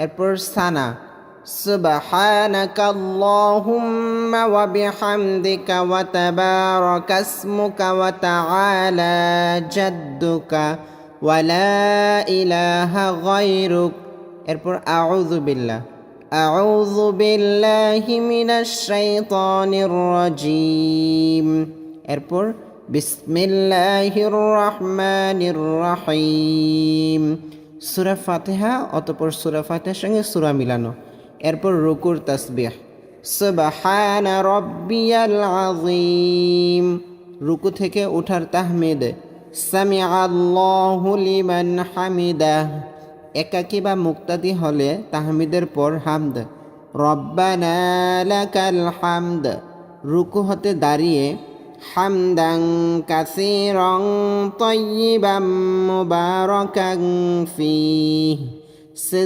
এরপর সানা সুবহানাকাল্লাহুম্মা ওয়া বিহামদিকা ওয়া তাবারাকা ইসমুকা ওয়া তাআলা জাদ্দুকা ওয়া লা ইলাহা গায়রুক। এরপর আউযু বিল্লাহি মিনাশ শাইতানির রাজীম। এরপর বিসমিল্লাহির রহমানির রহিম। সূরা ফাতিহা অতঃপর সূরা ফাতিহার সঙ্গে সূরা মিলানো। এরপর রুকুর তাসবিহ সুবহানা রাব্বিয়াল আযীম। রুকু থেকে ওঠার তাহমিদ সামিআল্লাহু লিমান হামিদাহ। একাকী বা মুক্তাদি হলে তাহমিদের পর হামদ রব্বানা লাকাল হামদ। রুকু হতে দাঁড়িয়ে হামদান কাসীরান তাইয়িবান মুবারাকান ফীহ।